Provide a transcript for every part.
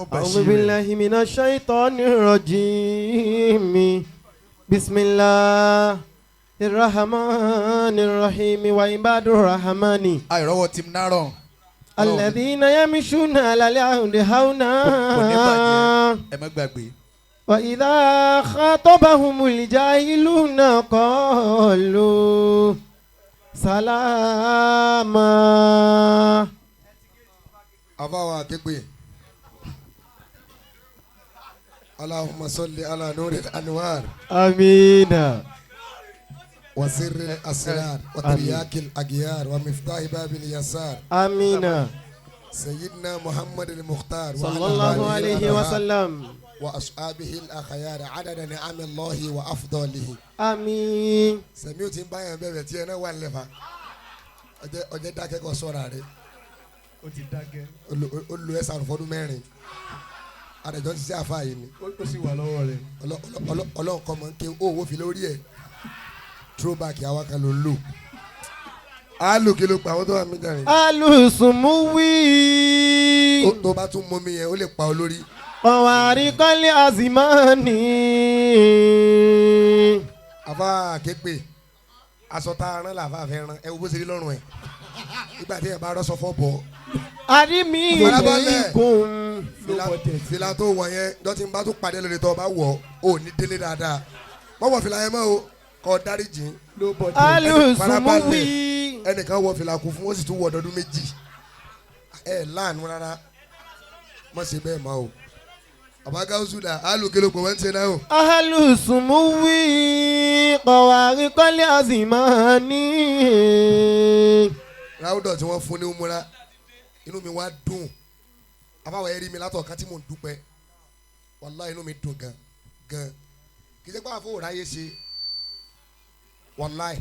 أعوذ بالله من الشيطان الرجيم بسم الله الرحمن الرحيم وعباد الرحمن الذين يمشون على الأرض هونا وإذا خاطبهم الجاهلون قالوا سلاما. اللهم صل على نور الأنوار آمين وسر الأسرار وترياك الأغيار ومفتاح باب اليسار آمين سيدنا محمد المختار صلى الله عليه وسلم وأصحابه الأخيار عدد نعم الله وأفضله آمين. سميوتين بايا بيبي تينا وان لفا ọjẹ dákẹ́ kọ sọ́ra rẹ̀ ó ti dákẹ́ olú ẹ̀ sàrùn fọdún mẹ́rin àdàjọ́ ti ṣe àfa yìí ni ó sì wà lọ́wọ́ rẹ̀ ọlọ́run kọ́ mọ̀ ń ké owó fi lórí ẹ̀ throwback àwa kan ló ń lò alu kí ló pa àwọn tó wà mí dàrin. alùsùnmùwì. tó bá tún mọ mi yẹn ó lè pa ọ lórí. ọ̀wárí kọ́lé azimani. àfa képe aṣọ tá a rán làfa fẹ́ rán ẹ wo bó ṣe rí lọ́rùn ẹ̀ nígbà tí ẹ bá rọ́ṣọ fọ́ bọ̀. àdìmí ìlẹ́kùn. fìlà tó wọ̀ yẹn dọ́tí bá tún padà lórí tó o bá wọ̀ ọ́ ní délé dáadáa wọ́n wọ̀ fìlà yẹn mọ́ o kọ́ dárí jìn. alùsùnmùwì. ẹnìkan wọ fìlà kù fún ó sì tún wọ ọdọọdún méjì ẹ láàánú rárá mọ̀ sí bẹ́ẹ̀ mọ́ o. Baba Gaothu da alùkèlò pọ̀ wọ́n ń ṣe náà o. alùsùnmùwì ọ̀wárí kọ́lé azimani. ráúdọ̀ tí wọ́n fún ní umura inú mi wá dùn àbáwọ̀ ẹ̀rí mi látọ̀ kan tí mò ń dúpẹ́ wàláhì inú mi dùn gan gan kì í ṣe pé àfọwọ́ ráyè ṣe wàláhì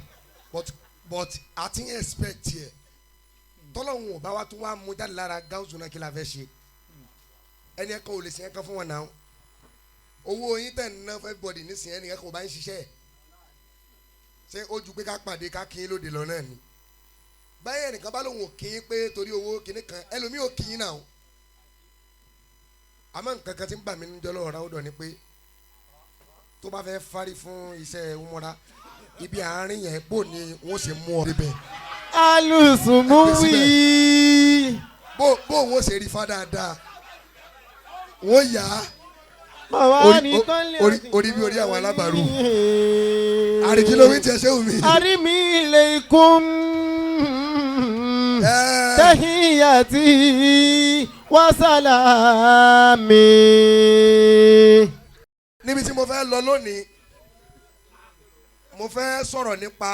but I ti expect yẹ tọ́lọ́hún ọba wa tún wá mú jáde lára Gaothu náà kí la fẹ́ ṣe ẹni ẹ̀kan ò lè sìn ẹ̀kan fún wọn náà owó yín tẹ̀ ń ná fún everybody nísìnyẹn ẹni ẹ̀kan ò bá ń ṣiṣẹ́ ṣé ó ju pé ká pàdé ká kí yín lóde lọ náà ni báyìí ẹnìkan bá lóun ò kí yín pé torí owó kìíní kan ẹlòmíì ò kí yín náà àmọ́ nǹkan kan tí ń bà mí níjọ́ lọ́wọ́ ráúdọ̀ ni pé tó bá fẹ́ fárí fún iṣẹ́ umura ibi àárín yẹn bò ní wọ́n ṣe mú ọ níbẹ̀. alùsùnmùwì. bó wọ́n ṣe rí fa dáadáa wọ́n yá orí bí orí àwọn alábàárù àríkìlówí tiẹ̀ ṣé wù mí. àrímí ilaykum tahiyati wa salami. níbi tí mo fẹ́ lọ lónìí mo fẹ́ sọ̀rọ̀ nípa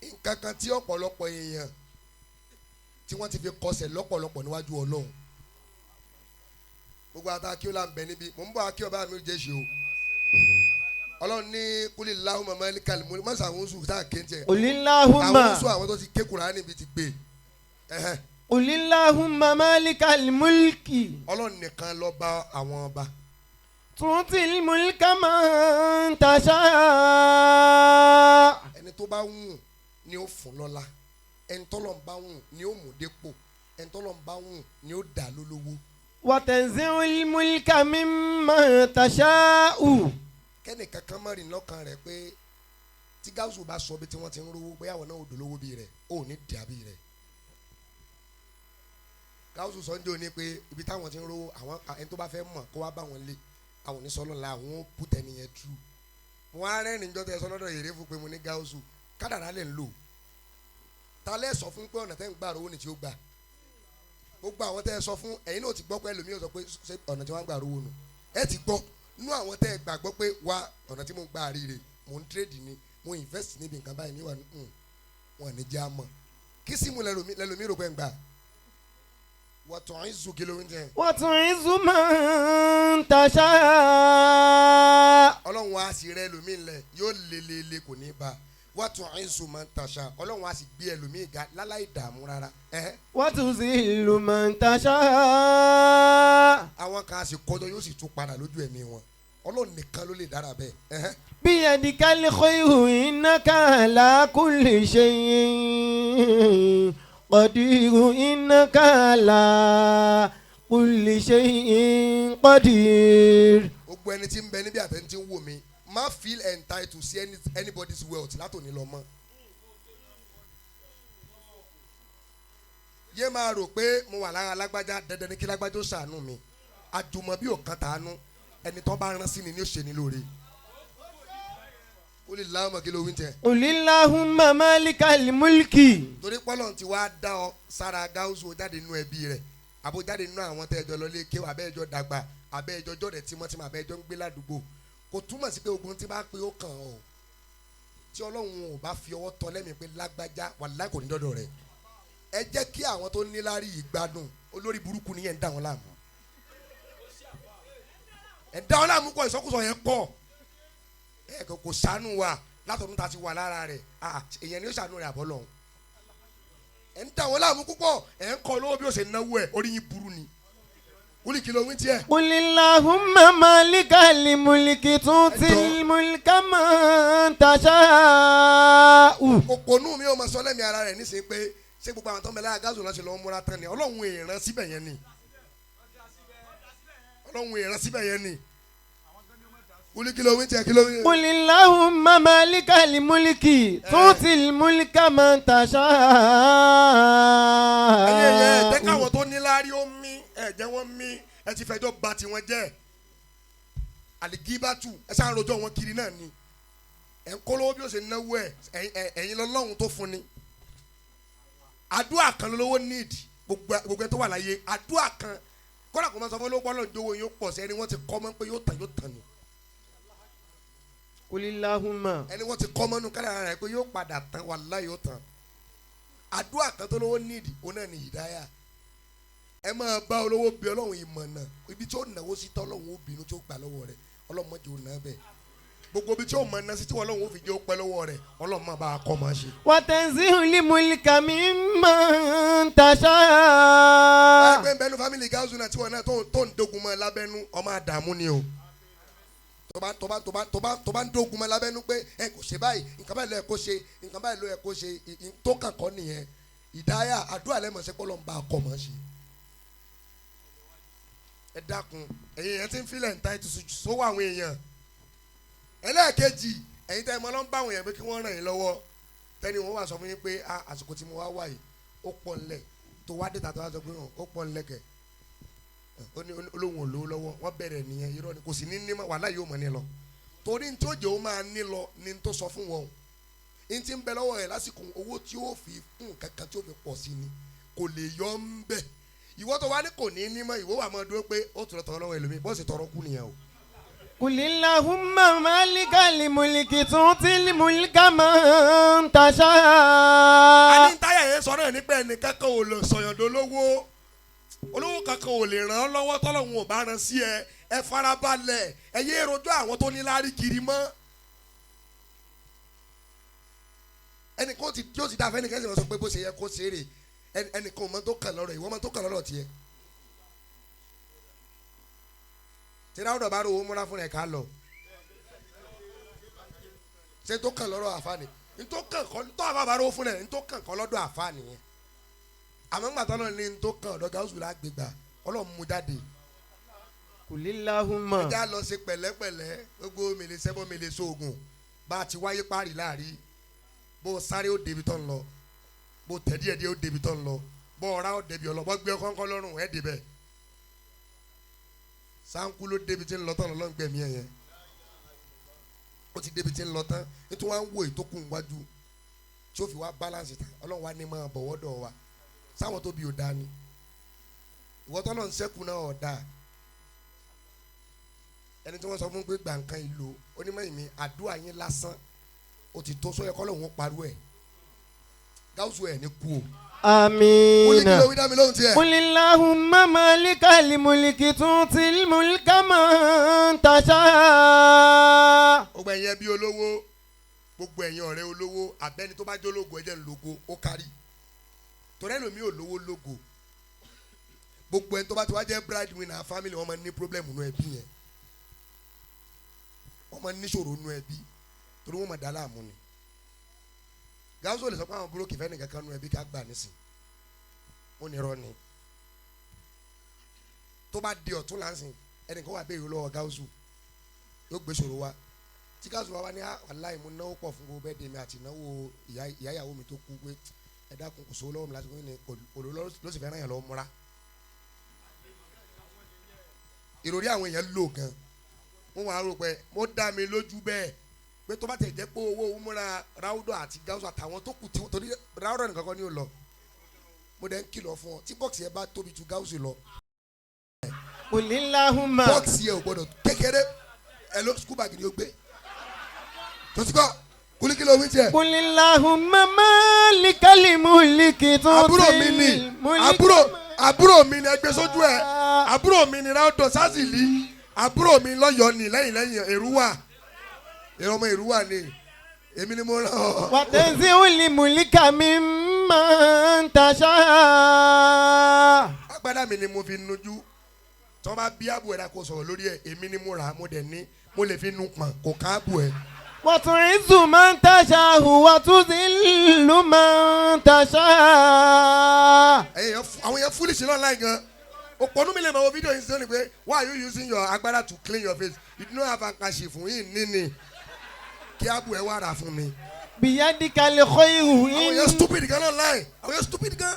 nǹkan kan tí ọ̀pọ̀lọpọ̀ èèyàn tí wọ́n ti fi kọsẹ̀ lọ́pọ̀lọpọ̀ níwájú Ọlọ́run gbogbo ata kí ó là ń bẹ níbí mò ń bọ̀ akí ọba mi ò jẹ́ ṣe o Ọlọ́run ní kulillahumma malikal mulk mọ́sá àwọn oṣù tá a ké ń tẹ̀ kulillahumma àwọn oṣù àwọn tó ti ké Kùránì níbi ti gbé kulillahumma malikal mulki. Ọlọ́run nìkan ló bá àwọn ọba. tutil mulka man tasha. ẹni tó bá wù ni ó fún lọ́lá ẹni tọ́lọ́run bá wù ni ó mú dépò ẹni tọ́lọ́run bá wù ni ó dà lólówó. wa tanzi'ul mulka mimman tasha'u. kẹ́ni kankan má rìn lọ́kàn rẹ̀ pé tí Gaothu bá sọ bí tí wọ́n ti ń rówó pé àwọn náà ò dolówó bí rẹ̀ ò ní dàbí rẹ̀. Gaothu sọ́njọ́ ní pé ibi táwọn ti ń rówó àwọn ẹni tó bá fẹ́ mọ̀ kó wá bá wọn lé àwọn onísọ́lọ́ la àwọn ó put ẹni yẹn tú. wọ́n á rẹ́rìn jọ́ tẹ sọ́lọ́dọ̀ yèrè fún pé mo ní Gaothu kádàrá lè ń lò ta lẹ́ sọ fún pé ọ̀nà tẹ́ ń gbà rówó ni tí ó gbà gbogbo àwọn tẹ́ ẹ sọ fún ẹ̀yin náà ti gbọ́ pé ẹlòmíràn sọ pé ṣé ọ̀nà tí wọ́n gbà rówó nù ẹ ti gbọ́ nú àwọn tẹ́ ẹ gbàgbọ́ pé wá ọ̀nà tí mo gbà ríre mo ń trade ni mo invest níbi nǹkan báyìí níwà wọn ní jẹ́ àmọ́ kí sí mu lẹ́lòmí rò pé ń gbà wọ́n tún ń zu kí ló ń jẹ. wọ́n tún ń zu máa ń taṣá. Ọlọ́run wa sì rẹ ẹlòmíì lẹ̀ yóò lelele kò ní bá wọ́n tún ń zu máa ń taṣá Ọlọ́run wa sì gbé ẹlòmíì ga láláì dààmú rárá. wọ́n tún sí ìlú máa ń taṣá. àwọn kan á sì kọjọ yóò sì tún padà lójú ẹ̀mí wọn Ọlọ́run nìkan ló lè dára bẹ́ẹ̀. biyadikal khayru innaka ala kulli shay'in qadiru innaka ala kulli shay'in qadir. gbogbo ẹni tí ń bẹ níbi àtẹni tí ń wò mí má feel entitled to see anybody's wealth látòní lọ mọ́. yé máa rò pé mo wà lára lágbájá dandan ní kí lágbájá ó ṣàánú mi àjùmọ̀ bí òkan tàánú ẹni tó bá rán sí ni ó ṣe ní lóore. ó lè láwọn kí ló wí tẹ. Qulillahumma malikal mulki. torí pọ́lọ́n ti wá dá ọ sára Gaothu jáde nínú ẹbí rẹ̀ àbó jáde nínú àwọn tẹ́ ẹjọ́ lọlé kéwà abẹ́ ẹjọ́ dàgbà abẹ́ ẹjọ́ jọ́dẹ̀ tímọ́tímọ́ abẹ́ ẹjọ́ ń gbé ládùúgbò kò túmọ̀ sí pé ogun tí bá pé ó kàn ọ́ tí Ọlọ́run ò bá fi ọwọ́ tọ́ lẹ́mìí pé lágbájá wàláhì kò ní dọ́dọ̀ rẹ̀ ẹ jẹ́ kí àwọn tó níláárí yìí gbádùn olórí burúkú nìyẹn ń dá wọn láàmú ẹ̀ ń dá wọn láàmú kọ́ ìsọkúsọ yẹn pọ̀ ẹ̀ kò ṣàánú wa látọ̀dún ta ti wà lára rẹ̀ èèyàn ni ó ṣàánú rẹ̀ àbọ̀ lọ́hùn ẹ̀ ń dá wọn láàmú púpọ̀ ẹ̀ ń kọ́ lówó bí ó ṣe náwó ẹ̀ orí yín burú ni wúlì kí ló wí tiẹ̀. Qulillahumma malikal mulki tutil mulka man tasha'u. òpònú mi ò mọ sọ lẹ́mìí ara rẹ̀ nísìnyí pé ṣé gbogbo àwọn tó ń bẹ lára Gaothu lọ́sẹ̀ lọ́wọ́ múra tán ni Ọlọ́run èèrán síbẹ̀ yẹn ni Ọlọ́run èèrán síbẹ̀ yẹn ni wúlì kí ló wí tiẹ̀ kí ló wí. Qulillahumma malikal mulki tutil mulka man tasha'u. ẹyẹ jẹ́ káwọn tó níláárí ó mí ẹ jẹ́ wọ́n mí ẹ ti fẹjọ́ bà tiwọn jẹ́ àlìgíbátù ẹ sáà ń rojọ́ wọn kiri náà ni ẹ ń kólówó bí ó ṣe náwó ẹ ẹ̀yin lọ́lọ́run tó fún ni àdúrà kan lówó níìdì gbogbo ẹ tó wà láyé àdúrà kan kọ́nà kò máa sọ fún olówó pọ́lọ́ ìjọwọ́ yóò pọ̀ sí ẹni wọ́n ti kọ́ mọ́ pé yóò tàn ni Qulillahumma. ẹni wọ́n ti kọ́ mọ́nú kára rẹ̀ pé yóò padà tán wàláhì yóò tán àdúrà kan tó lówó níìdì òun náà ni hìdáyà ẹ máa bá olówó bí Ọlọ́run ìmọ̀nà ibi tí ó náwó sí tọ́lọ́run ó bínú tí ó gbà lọ́wọ́ rẹ̀ Ọlọ́run má jẹ́ ó ná bẹ́ẹ̀ gbogbo ibi tí ó mọ̀ ná sí tí Ọlọ́run ó fi jẹ́ ó pẹ́ lọ́wọ́ rẹ̀ Ọlọ́run má bá a kọ́ máa ṣe. Wa tanzihul mulka mimman tasha'u. ẹgbẹ́ bẹ́nu family Gaothu náà tí wọ́n náà tó ń dogun mọ́ lábẹ́nú ọmọ àdàmú ni o tó bá ń dogun mọ́ lábẹ́nú pé ẹ kò ṣe báyìí nǹkan báyìí ló yẹ kó ṣe nǹkan báyìí ló yẹ kó ṣe tó kàn kọ́ nìyẹn ìdáyà àdúrà lẹ́mọ̀ọ́sẹ́ pọ́lọ́ ń bá a kọ́ máa ṣe. ẹ dákun ẹ̀yin yẹn ti ń filẹ̀ ǹta ètò sówó àwọn èèyàn ẹlẹ́ẹ̀kejì ẹ̀yin tẹ́ ẹ mọ́ ló ń bá àwọn èèyàn pé kí wọ́n ràn yín lọ́wọ́ tẹ́ni wọ́n wà sọ fún yín pé àsìkò tí mo wá wà yìí ó pọ̀ ńlẹ̀ tó wá dé tàtó wá sọ pé ó pọ̀ ńlẹ̀ kẹ̀ ó ní olóhùn ò lówó lọ́wọ́ wọ́n bẹ̀rẹ̀ nìyẹn irọ́ ni kò sì ní wàhálà yóò mọ̀ ní lọ torí ní tí ó jẹ́ ó máa ní lọ ní tó sọ fún wọn ní tí ń bẹ lọ́wọ́ rẹ̀ lásìkò owó tí ó fi fún kankan tí ó fi pọ̀ sí ni kò lè yọ ń bẹ̀ ìwọ tó wá ní kò ní mọ́ ìwọ wà máa dúró pé ó tọrọ lọ́wọ́ ẹlòmíì bọ́ọ̀sì tọrọ kú nìyẹn o. Qulillahumma malikal mulki tutil mulka man tasha'u. a ní táyà yẹn sọ náà nípa ẹnì kankan ò lè sọ̀yọ̀dọ̀ olówó kankan ò lè ràn án lọ́wọ́ tọ́lọ́hun ò bá ràn sí ẹ farabalẹ̀ ẹ yé rojọ́ àwọn tó ní láárí kiri mọ́. ẹnìkan tí ó ti dá fẹ́nìkan sì máa sọ pé bó ṣe yẹ kó ṣeré ẹnìkan ò mọ tó kàn lọ́rọ̀ ìwọ mọ tó kàn lọ́rọ̀ tiẹ̀. tí ráwùdọ̀ bá rò ó múra fún ẹ̀ ká lọ. ṣé tó kàn lọ́rọ̀ àfáàní ntó kàn kọ́ tó àfa bá rò ó fún ẹ̀ ntó kàn kọ́ lọ́dọ̀ àfáàní yẹn. àmọ́ ńgbà tó lọ ní ntó kàn ọ̀dọ̀ Gaothu lágbègbà Ọlọ́run mú jáde. Qulillahumma. ẹja lọ ṣe pẹ̀lẹ́pẹ̀lẹ́ gbogbo mèlè sẹ́bọ̀ mèlè sóògùn bá a ti wáyé parí láàrí bó sáré ó débi tó ń lọ bó tẹ̀ díẹ̀díẹ̀ ó débi tó ń lọ bó ọ̀rá ó débi ọ̀lọ́ bó gbé ọkọ̀ lọ́rùn ẹ̀ débẹ̀ sáńkú ló débi tí ń lọ tán lọ́n gbẹ̀mí ẹ̀ yẹn ó ti débi tí ń lọ tán nítorí wọ́n á ń wo ìtókùn wájú tí ó fi wá balance tán Ọlọ́run wá ní máa bọ̀wọ́ dọ̀ wa sáwọn tó bí ò dá ni ìwọ́tọ́ náà ń sẹ́kù náà ọ̀ dáa ẹni tí wọ́n sọ fún pé gbàǹkan ìlò onímọ̀ ìmí àdúrà yín lásán ó ti tó sọ́yẹ kọ́ lóun parú ẹ̀ Gaothu ẹ̀ ní kú o. Amina. Qulillahumma malikal mulki tutil mulka man tasha'u. gbogbo ẹ̀yin ẹbí olówó gbogbo ẹ̀yin ọ̀rẹ́ olówó abẹ́ni tó bá jẹ́ ológo ẹ̀jẹ̀ ńlógo ó kárí torí ẹlòmíì olówó lógo gbogbo ẹni tó bá ti wá jẹ́ breadwinner family wọn máa ní problem nù ẹbí yẹn wọ́n máa níṣòro nù ẹbí torí wọ́n máa dá láàmú ni Gaothu lè sọ pé àwọn búrókì fẹ́ nìkan kan nù ẹbí ká gbà nísìn ó ní irọ́ ni tó bá di ọ̀tún láǹsìn ẹnìkan wà bẹ́ẹ̀ lọ́wọ́ Gaothu yóò gbé ṣòro wa tí Gaothu wa wá ní wàláhì mo náwó pọ̀ fún gbogbo bẹ́ẹ̀ dèmi àti náwó ìyá ìyàwó mi tó kú pé ẹ dákun kò sówó lọ́wọ́ mi láti kó ní òdò ló sì fẹ́ràn yàn lọ́wọ́ múra ìròrí àwọn èèyàn lò gan wọn wà á rò pé mo dá mi lójú bẹ́ẹ̀ pé tó bá tẹ̀ jẹ́ pé owó múra ráúdọ̀ àti Gaothu àtàwọn tó kù torí ráúdọ̀ nìkan kan ní ò lọ mo dẹ̀ ń kìlọ̀ fún ọ tí bọ́ọ̀sì yẹn bá tóbi ju Gaothu lọ Kulillahumma. bọ́ọ̀sì yẹn ò gbọ́dọ̀ kékeré ẹ ló skul bag ni ó gbé tó ti kọ́ kulikili omi tiẹ̀. Kulillahumma malikal mulki tu'til àbúrò mi ni àbúrò mi ni ẹgbẹ́ sójú ẹ̀ àbúrò mi ni ráúdọ̀ sásìlì àbúrò mi lọ́yọ̀ọ́ ni lẹ́yìn Èrúwà ọmọ Èrúwà ni èmi ni mo rán ọ. wa tanzi'ul mulka mimman tasha. agbádá mi ni mo fi nujú tí wọ́n bá bí àbú ẹ̀dá kó sọ̀rọ̀ lórí ẹ̀ èmi ni mo rà á mo dẹ̀ ní mo lè fi nu pọ̀n kò ká àbú ẹ̀. wa tu'izzu man tasha'u wa tudhillu man tasha'. àwọn yẹn foolish náà láì gan òpònú mi lè mọ fídíò yìí sọ pé why are you using your agbára to clean your face you don't have handkerchief fún yìí níní kí àbú ẹ̀ wá rà fún mi. biyadikal khayru. àwọn yẹn stupid gan náà láì àwọn yẹn stupid gan.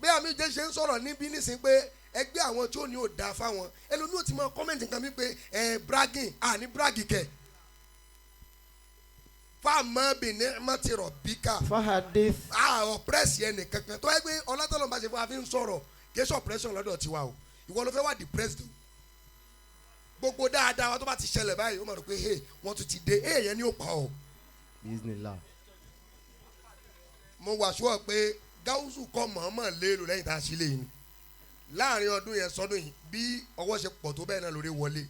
bí àmì jẹ́ ṣe ń sọ̀rọ̀ níbí nísìnyí pé ẹgbẹ́ àwọn tí ò ní ò dáa fáwọn ẹlòmíì ò ti mọ kọ́mẹ̀ntì nǹkan mi pé bragging ní bragi kẹ̀ fáàmọ́ bìnrin mọ́tì rọ̀ bíkà fahadith. ọ̀pẹ́rẹ́sì ẹnì kankan tó ẹgbẹ́ ọlọ́tọ̀lọ́ bá ṣe fún wa fi ń sọ̀rọ̀ kì í ṣe ọ̀pẹ́rẹ́sì lọ́dọ̀ tiwa o ìwọ ló fẹ́ wá depressed gbogbo dáadáa wa tó bá ti ṣẹlẹ̀ báyìí ó mọ̀ pé wọ́n tún ti dé yẹn ni ó pa ọ́. Bismillah. mo wà sùọ́ pé Gaothu kọ́ mọ̀ọ́mọ̀ léèrò lẹ́yìn tá a ṣílẹ̀ yìí láàrin ọdún yẹn sọdún yìí bí ọwọ́ ṣe pọ̀ tó bẹ́ẹ̀ náà lórí wọlé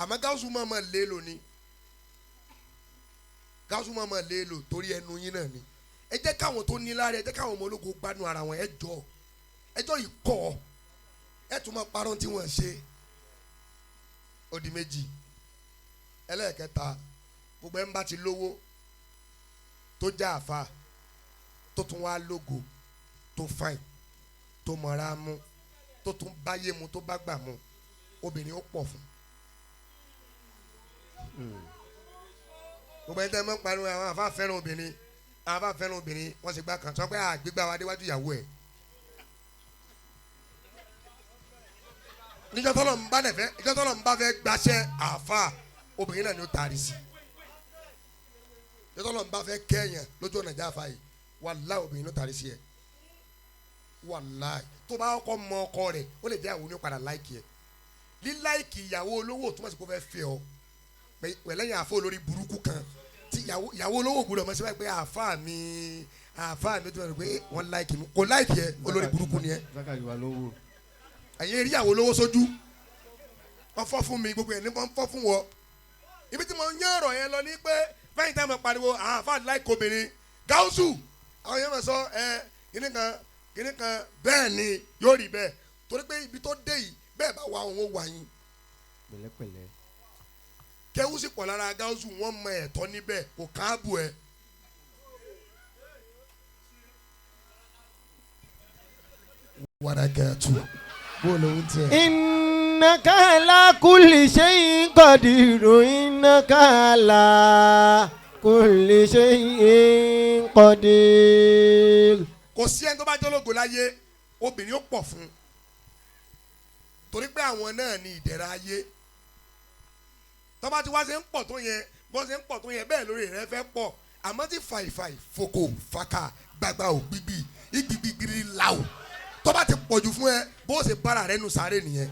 àmọ́ Gaothu mọ̀ọ́mọ̀ léèrò ni Gaothu mọ̀ọ́mọ̀ léèrò torí ẹnu yín náà ni ẹ jẹ́ káwọn tó ní lára ẹ jẹ́ káwọn ọmọ ológun gbádùn ara wọn ẹjọ́ yìí kọ́ ẹ tún máa parọ́ tí wọ́n ṣe ó di méjì ẹlẹ́ẹ̀kẹta gbogbo ẹ̀ ń bá ti lówó tó já àfa tó tún wá lógo tó fine tó mọ̀ra mú tó tún báyé mu tó bá gbà mu obìnrin ó pọ̀ fún. gbogbo ẹni tẹ́ mọ́ pariwo àwọn àfa fẹ́ràn obìnrin wọ́n sì gbà kàn sọ pé àgbégbá wa déwájú ìyàwó ẹ̀. níjọ́ tọ́lọ̀ ń bá fẹ́ gbaṣẹ́ àfa obìnrin náà ni ó taari sí níjọ́ tọ́lọ̀ ń bá fẹ́ kẹ́yàn lójú ọ̀nà ìjà àfa yìí wàláhì obìnrin ló taari sí ẹ̀ wàláhì tó bá kọ́ mọ ọkọ rẹ̀ ó lè jẹ́ àwọn onípadà láìkì ẹ̀ líláìkì ìyàwó olówó tó mọ̀ sí kó fẹ́ fẹ́ ọ pẹ̀lẹ́yìn àfọ olórí burúkú kan tí ìyàwó olówó gbúdọ̀ mọ̀ sí pé àfa mi tó mọ̀ pé wọ́n láìkì mi kò láìkì ẹ olórí burúkú ni ẹ ẹ̀yin eré ìyàwó olówó sójú wọ́n fọ́ fún mi gbogbo ẹ̀ ní wọ́n fọ́ fún wọ ibi tí mo ń yán ọ̀rọ̀ yẹn lọ ní pé fẹ́yìn tá a máa pariwo àfa láìkì obìnrin Gaothu àwọn yẹn máa sọ kìnìún kan bẹ́ẹ̀ ni yóò rí bẹ́ẹ̀ torí pé ibi tó dé yìí bẹ́ẹ̀ bá wà òun ó wà yín. pẹ̀lẹ́pẹ̀lẹ́. kẹ́wù sì pọ̀ lára Gaothu wọ́n mọ ẹ̀tọ́ níbẹ̀ kò káàbù ẹ̀. wàràkẹ́tù bó ló ń tiẹ̀. innaka ala kulli shay'in qadirun innaka ala kulli shay'in qadir. kò sí ẹni tó bá jọlọ́gò láyé obìnrin ó pọ̀ fún torí pé àwọn náà ní ìdẹ̀ra ayé tó bá ti wá ṣe ń pọ̀ tó yẹn bó ṣe ń pọ̀ tó yẹn bẹ́ẹ̀ lórí rẹ fẹ́ pọ̀ àmọ́ tí fàìfàì fòkò fàkà gbàgbà ò gbígbì ìgbìgbìgbìrì làwù tó bá ti pọ̀jù fún ẹ bó ṣe bára rẹ nù sáré nìyẹn.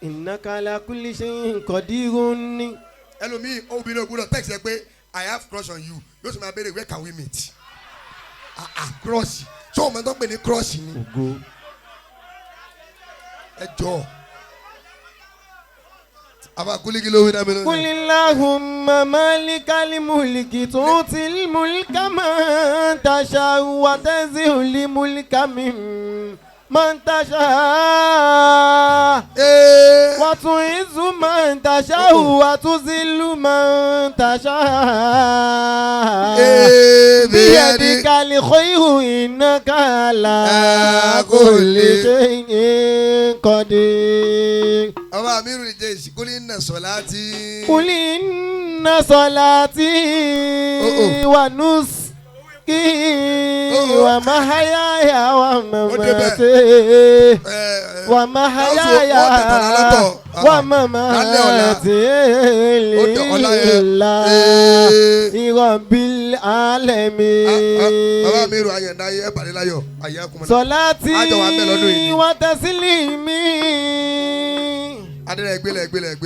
innaka ala kulli shay'in qadirun ni. ẹlòmíì obìnrin ògùn náà text ẹ pé I have crush on you yóò sì máa béèrè where can we meet. crush ṣé o mọ̀ tó ń pè ní crush ni. ògo. ẹ jọ àbá kúlíkì ló wí dábìlì. kulillahumma malikal mulki tu'til mulka man tasha'u wa tanzi'ul mulka من تشاء وتعز من تشاء وتذل من تشاء بيدك الخير إنك على كل شيء قدير. أبا أمير الجيش قل إن صلاتي قل إن صلاتي ونسكي ومحياي ومماتي لله رب العالمين. صلاتي وتسليمي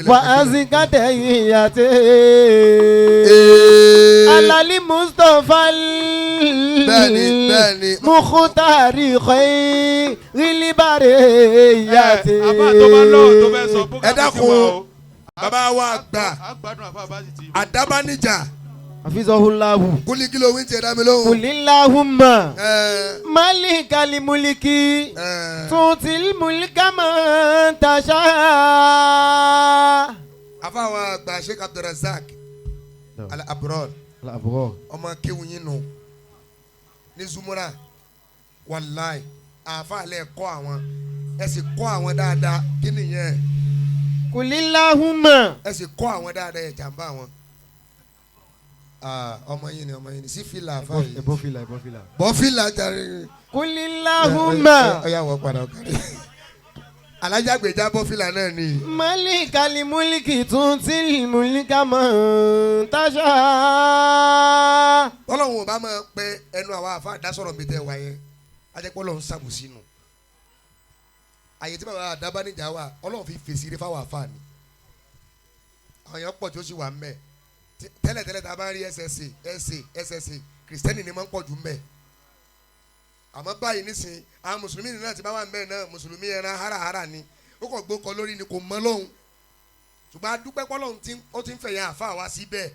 وأزكى تحياتي على المصطفى المختار خير البريات. ẹ dákun bàbá wa gbà àdábánijà àfisọ̀húnláhù kúlíkìlò wí tiẹ̀ dá mi lóhùn. kùlíláhùmá máàlìkàlì múlìkì tuntun múlìkà máa ń taṣà. àfàwọn àgbà Sheikh Abdulrazak Al-Abrar ọmọ kéwìn nù ní Zumura wàláì àfàlẹ́ kọ́ àwọn ẹ sì kọ́ àwọn dáadáa kí nìyẹn. kùlíláhùmá ẹ sì kọ́ àwọn dáadáa ẹ̀ jàǹbá àwọn. ọmọ yìí ni sí fìlà àfàlẹ́. bọ́fìlà jàre. kùlíláhùmá. ọ̀yà wọ̀ padà ọ̀kadì. alájà gbèjà bọ́fìlà náà ni. máàlìkàlì múlìkì tuntun múlìkà máa ń taṣà. tọ́lọ́hún ò bá máa pẹ́ ẹnu àwọn àfa àdásọ̀rọ̀ mi tẹ́ wáyé ajẹ́pọ̀ lọ́hún sàbùsí nù. àyè tí bàbá àdábánijà wà ọlọ́run fi fèsì rí fáwọn àfa ni. àwọn èèyàn pọ̀ tí ó sì wà mẹ́ tẹ́lẹ̀tẹ́lẹ̀ tá a bá rí SSA kìrìsìtẹ́nì ni máa ń pọ̀ jù mẹ́. àmọ́ báyìí nísìnyí àwọn mùsùlùmí náà ti bá wà mẹ́ náà mùsùlùmí ẹran háràhárà ni ó kàn gbókọ lórí ni kò mọ́ lọ́hùn. ṣùgbọ́n a dúpẹ́ pọ́lọ́hún ó ti ń fẹ̀yìn àfa wá síbẹ̀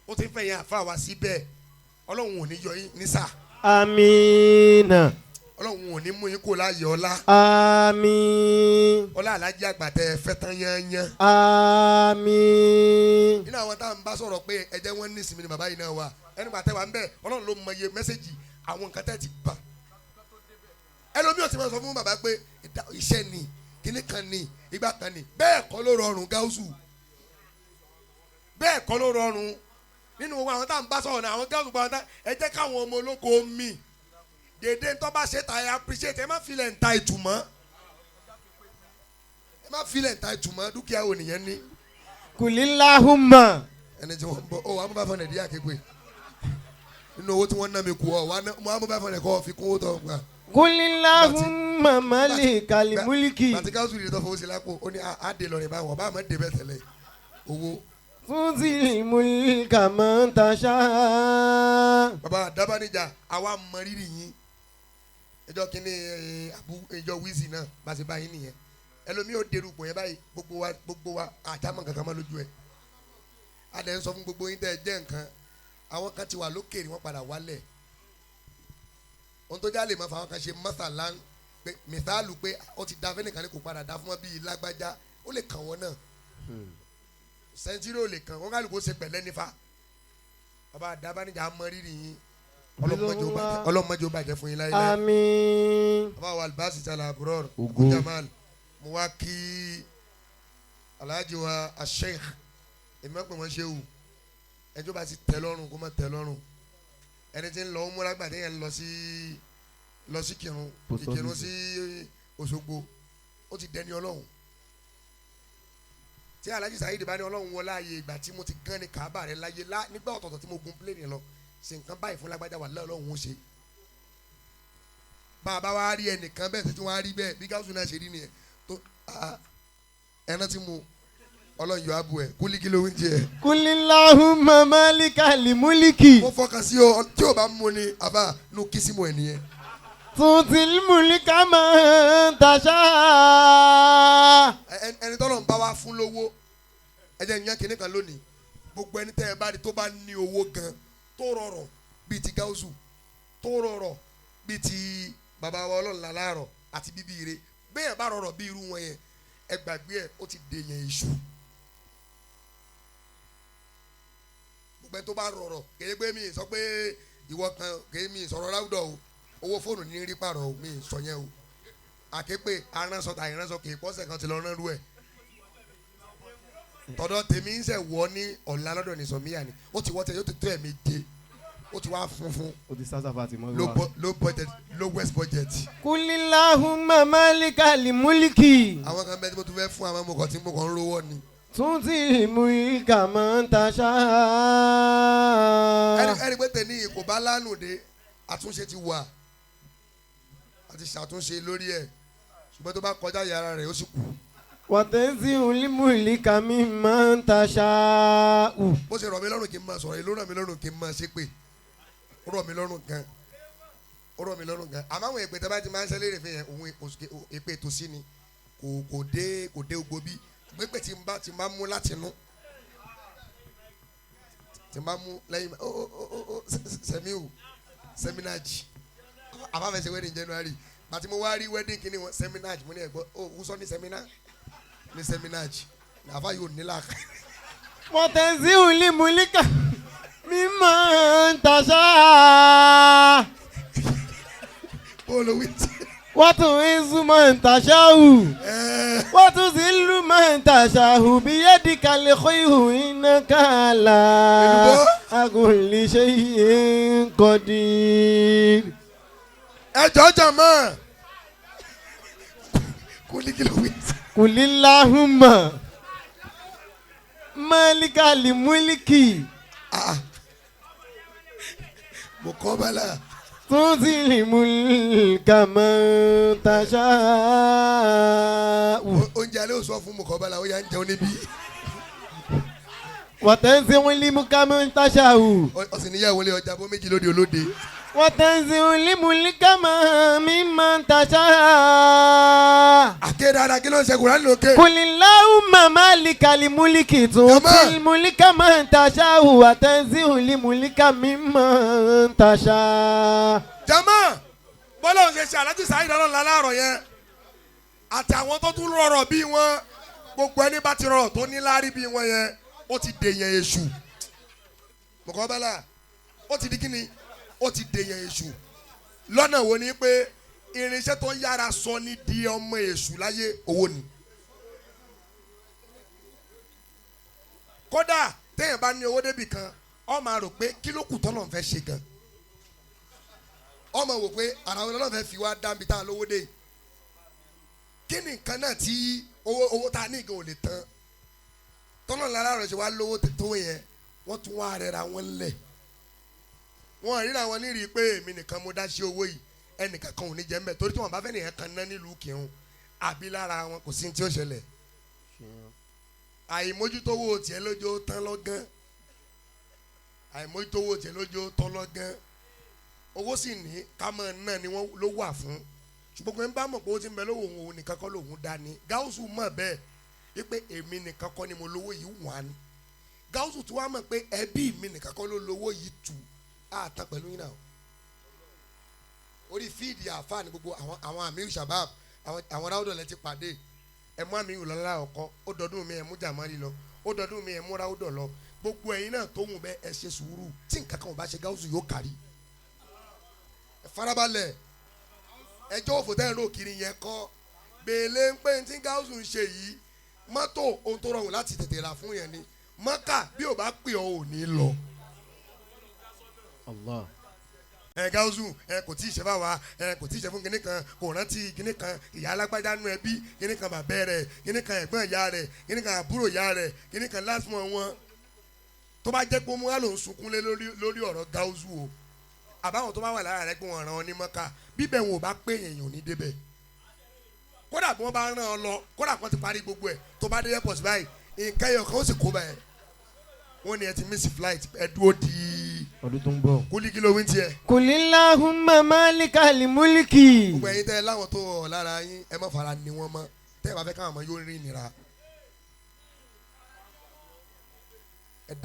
ó ti ń fẹ̀yìn àfa wá síbẹ̀ ọlọ́run ò ní yọ yín nísà. Amina. ọlọ́run ò ní mú yín kó láàyè ọlá. Àmín. ọlá alájí àgbàtẹ fẹ́ tán yányán. Àmín. nínú àwọn táwọn bá sọ̀rọ̀ pé ẹ̀jẹ̀ wọn ní ìsinmi ni bàbá yìí náà wà ẹni gbàtẹ́ wà ń bẹ̀ ọlọ́run ló mọ iye mẹ́sẹ̀gì àwọn nǹkan tẹ́ ti bà. ẹlòmíì ò ti máa sọ fún bàbá pé iṣẹ́ ni kíní kan ni ìgbà kan ni bẹ́ẹ̀ kọ́ ló rọrùn Gaothu bẹ́ẹ̀ kọ́ ló rọrùn nínú gbogbo àwọn táwọn bá sọ̀rọ̀ náà àwọn Gaothu gbogbo àwọn táwọn ẹ jẹ́ káwọn ọmọ olóko mi dèdè tó bá ṣe ta ẹ appreciate ẹ má filẹ̀ ń ta ìtumọ̀ ẹ má filẹ̀ ń ta ìtumọ̀ dúkìá wo nìyẹn ní. Kulillahumma. ẹni tí wọ́n bọ̀ ọ wà á mú bá fọ́nà ìdíyà kékeré nínú owó tí wọ́n ná mi kú ọ wà á mú bá fọ́nà ẹ̀kọ́ fi kún owó tó gbà. Kulillahumma malikal mulki. bàtí Gaothu yìí tó fowó sí lápò ó ní àdè lọ́rin báwọn ọba àmọ́ dè bẹ́ẹ̀ tẹ́lẹ̀ owó. Tutil mulka man tasha. bàbá àdábánijà àwa mọ rírì yín ẹjọ́ kínní ẹjọ́ wíìsì náà bá ṣe báyìí nìyẹn ẹlòmíì ò dèrú pò yẹn báyìí gbogbo wa àjàmọ̀ kankan má lójú ẹ̀ adẹ̀ ń sọ fún gbogbo yín tẹ́ ẹ jẹ́ nǹkan àwọn kan ti wà lókèrè wọ́n padà wálẹ̀ ohun tó já lè mọ̀ fáwọn kan ṣe mọ́sálà pé mìsàlù pé ó ti da fẹ́nìkan ní kò padà dá fún wọn bíi lágbájá ó lè kàn wọ́n náà sẹ́ńtírì ò lè kàn wọ́n kálukú ṣe pẹ̀lẹ́ nífa bàbá àdábánijà mọ rírì yín ọlọ́mọdé ó bàjẹ́ fún yín láyé Àmín. bàbá wa albasi tala aburor ogun jamal mo wá kí alhaji wa Sheikh èmi máa ń pè wọ́n ṣe wù ẹjọ́ bá ti tẹ́ lọ́rùn kó má tẹ́ lọ́rùn ẹni tí ń lọ ń múra gbàdé yẹn lọ sí Ìkìrun sí Òṣogbo ó ti dẹni ọlọ́run tí alhaji Saheed bá ní ọlọ́run wọlé ààyè ìgbà tí mo ti gán ní Kaaba rẹ láyé nígbà ọ̀tọ̀ọ̀tọ̀ tí mo gun pléènì lọ ṣe nǹkan báyìí fún lágbájá wà lọ́wọ́ ó ṣe bàbá wa rí ẹnìkan bẹ́ẹ̀ tí wọ́n á rí bẹ́ẹ̀ bí Gaothu náà ṣe rí nìyẹn tó ẹran tí mo ọlọ́run yóò abu ẹ̀ kúlíkì ló ń jẹ ẹ̀. Kulillahumma malikal mulki. mo fọkàn sí o tí o bá mú ni àbá nu kìsì mọ ẹ nìyẹn. Tutil mulka man tasha. ẹni tọ́lọ̀ ń bá wa fún lówó ẹ jẹ́ ìyẹn kìnnìkan lónìí gbogbo ẹni tẹ́ ẹ bá rí tó bá ní owó gan tó rọrọ̀ bíi ti Gaothu tó rọrọ̀ bíi ti bàbá wa ọlọ́run làlárọ̀ àti bíbí ire bẹ́ẹ̀ bá rọrọ̀ bí irú wọn yẹn ẹ gbàgbé ẹ ó ti dèyàn èṣù gbogbo ẹ tó bá rọrọ̀ kéde pé mi sọ pé ìwọ kan kéde mi sọ̀rọ̀ láwùjọ o owó fóònù ní rí pààrọ̀ o mi sọ yẹn o àképè aránsọ tàyè ránṣọ kì í pọ́sẹ̀ kan ti lọ rán rú ẹ̀ tọ́dọ̀ tèmi ń sẹ̀ wọ́ ní ọ̀la lọ́dọ̀ ní sọ̀míyà ni ó ti wọ́ tẹ̀ yóò ti tó ẹ̀mí dé ó ti wá funfun ó ti sáṣà fàtí mọ́ low budget lowest budget. Kulillahumma malikal mulki. àwọn kan bẹ́ẹ̀ tí mo tún fẹ́ fún àwọn ọmọkàn tí mo kàn ń rówó ni. tutil mulka man tasha. ẹni pé tẹ̀lé kò bá lánàá dé àtúnṣe ti wà àti ṣàtúnṣe lórí ẹ̀ ṣùgbọ́n tó bá kọjá yàrá rẹ̀ ó sì kù. wa tanzihul mulka mimman tasha. bó ṣe rọ̀ mí lọ́rùn kí n máa sọ̀rọ̀ yìí ló rọ̀ mí lọ́rùn kí n máa ṣépè ó rọ̀ mí lọ́rùn gan àmọ́ àwọn èpè tó bá ti máa ń ṣẹlẹ̀ rẹ̀ fi yẹn òun èpè tó sí ni kò dé ogbó bí pépè tí n bá ti máa mú láti inú tí n bá mú lẹ́yìn sẹ́miu sẹ́mínájì àbáfẹ́sẹ̀ wedding January bàtí mo wá rí wedding kìíní wọn sẹ́mínájì mo ní ẹ̀gbọ́n wúsọ́ ní sẹ́mínà ní sẹ́mínájì àfa yóò nílà. wa tanzihul mulka mimman tasha. wa tu'izzu man tasha'u wa tuzillu man tasha'u biyadikal khayru innaka ala kulli shay'in qadir. ẹ jọjọ mọ Kulillahumma malikal mulki. mo kọ́ bala. tutil mulka man tasha. oúnjẹ alẹ́ ò sọ fún mo kọ́ bala ó yà ń jẹun níbí. wa tanzihul mulka man tasha. ọ̀sìn níyàwó lé ọjà bó méjì lóde olóde. wa tanzihul mulka mimman tasha. àkéde ara kí ló ń ṣe Kùránì lókè. Kulillahumma malikal mulki tutil mulka man tasha wa tanzihul mulka mimman tasha. jama bọ́lá òun ṣe alájú sáyé lọ́rọ̀ láàárọ̀ yẹn àtàwọn tó tún rọrọ̀ bí wọn gbogbo ẹni bá ti rọrọ̀ tó ní láárí bí wọn yẹn ó ti dèyàn èṣù mọ̀kọ́ bẹ́là ó ti di kíni ó ti dèyàn èṣù lọ́nà wo ni pé irinṣẹ́ tó yára sọ ní di ọmọ èṣù láyé owó ni. kódà téèyàn bá ní owó débì kan ó máa rò pé kí ló kù tọ́lọ̀ ń fẹ́ ṣe gan. ó máa wò pé ara wọn lọ́nà fẹ́ fi wá dábì tá a lówó dé. kí ni nǹkan náà tí owó tá a ní ìgbà ò lè tán. tọ́lọ̀ lára rẹ̀ ṣe wá lówó tó yẹn wọ́n tún wá rẹra wọn lẹ̀. wọ́n ríra wọn nírìí pé èmi nìkan mo dá sí owó yìí ẹnìkan kan ò ní jẹ mbẹ torí tí wọn bá fẹ́ nìyẹn kan ná nílùú kírun àbí lára wọn kò sí ní tí ó ṣẹlẹ̀ àìmójútówó tiẹ̀ lójó tán lọ́gán àìmójútówó tiẹ̀ lójó tán lọ́gán owó sì ní kámọ́ náà ni wọ́n ló wà fún ṣùgbọ́n pé ń bá mọ̀ pé ó ti ń bẹ lówó òun nìkan kọ́ lòun dání Gáúsù mọ̀ bẹ́ẹ̀ wípé èmi nìkan kọ́ ni mo lówó yìí wà ní Gáúsù tí wọ́n mọ̀ pé ẹbí mi nìkan kọ́ ló lówó yìí tù àtàn pẹ̀lú yín náà orí fíìdì àfáà ní gbogbo àwọn àmì Shabaab àwọn ráúdọ̀ lẹ ti pàdé ẹ mú àmì ìlọlá ọkọ ó dọdún mi ẹ mú jàmárì lọ ó dọdún mi ẹ mú ráúdọ̀ lọ gbogbo ẹ̀yin náà tó wù bẹ ẹ ṣe sùúrù tí nǹkan kan ò bá ṣe Gáúsù yóò kárí ẹ farabalẹ̀ ẹjọ́ òfò tẹ́ ẹ rò kiri yẹn kọ́ bèèlè ń pé tí Gáúsù ń ṣe yìí mọ́tò ohun tó rọrùn láti tètè rà fún yẹn ni Mọ́kà bí ò bá pè ọ́ ò ní lọ. Allah. Gáúsù kò tí ì ṣe báwa kò tí ì ṣe fún kinní kan kò rántí kinní kan ìyá alágbájá nú ẹbí kinní kan bàbá rẹ̀ kinní kan ẹ̀gbọ́n ìyá rẹ̀ kinní kan àbúrò ìyá rẹ̀ kinní kan lásìmọ̀ wọn tó bá jẹ́ pé mo wá lòun sunkún lé lórí ọ̀rọ̀ Gáúsù o àbáwọn tó bá wà lára rẹ̀ pé wọ́n ràn ọ́ ní Mọ́kà bíbẹ̀ wọn ò bá pé èèyàn ò ní débẹ̀ kódà bí wọ́n bá ràn ọ́ lọ kódà kan ti parí gbogbo ẹ̀ tó bá dé airport báyìí nǹkan ẹ̀yọ̀ kan ó sì kó báyìí wọ́n ní ẹ ti miss flight ẹ dúró di ọdún tó ń bọ̀. kúlí kí ló wí tiẹ̀. Kulillahumma malikal mulki. gbogbo ẹ̀yin tẹ́ ẹ láwọn tó wọ̀ lára yín ẹ má fara ni wọ́n mọ́ tẹ́ ẹ bá fẹ́ káwọn ọmọ yóò rí ìnira. ẹ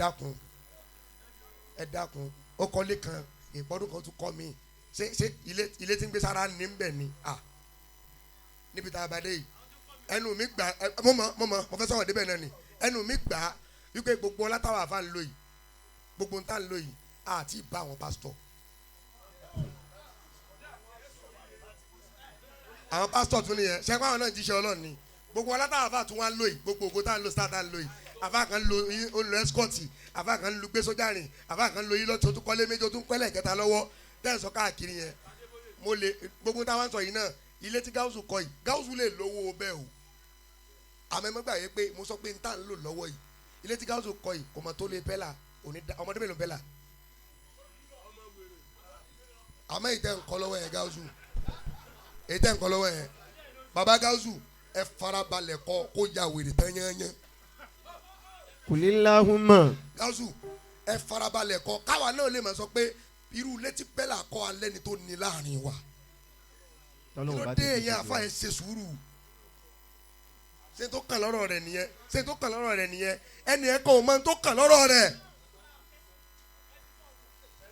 dákun ó kọ́lé kan ìpọ́dún kan tún kọ́ mi ṣé ilé tí ń gbé sára ní bẹ̀ ni níbi tá a bá dé yìí ẹnu mi gbà mo fẹ́ sọ̀rọ̀ débẹ̀ náà ni ẹnu mi gbà wípé gbogbo ọlátàwọn àfa ń lò yìí gbogbo ntá ń lò yìí àti ìbá àwọn pásítọ̀ àwọn pásítọ̀ tún nìyẹn ṣẹ́kọ̀ àwọn náà jíṣẹ́ Ọlọ́run ni gbogbo ọlátàwọn àfa tún wá ń lò yìí gbogbo ògo tá ń lò star tá ń lò yìí àfa kan lo ẹsikọ́ọ̀tì àfa kan lo gbé sójà rìn àfa kan lo yìí lọ́tọ̀ tó kọ́lé méjì tó kọ́lé kẹta lọ́wọ́ tẹ́sán káàkiri yẹn mo lè gbogbo táwọn sọ yìí náà ilé tí Gaothu kọ́ yìí Gaothu lè lówó bẹ́ẹ̀ o àmọ́ ẹ̀mọ́gbà yẹ pé mo sọ pé n tà ń lò lọ́wọ́ yìí ilé tí Gaothu kọ́ yìí kò mọ̀ tó lè bẹ́là ọmọdé mélòó bẹ́là àmọ́ ìtẹ́ ń kọ́ lọ́wọ́ yẹn Gaothu ìtẹ́ ń kọ́ lọ́wọ́ yẹn baba Gaothu ẹ farabalẹ̀ kọ́ kó ya wèrè tán yányán kulillahumma Gaothu ẹ farabalẹ̀ kọ́ káwa náà lè máa sọ pé irú ilé tí bẹ́là kọ́ alẹ́ ni tó ní láàrin wa ló dé yẹn àfa ẹ ṣe sùúrù ṣé tó kàn lọ́rọ̀ rẹ̀ nìyẹn ṣé tó kàn lọ́rọ̀ rẹ̀ nìyẹn ẹni ẹ̀ kọ́ ọ̀ máa tó kàn lọ́rọ̀ rẹ̀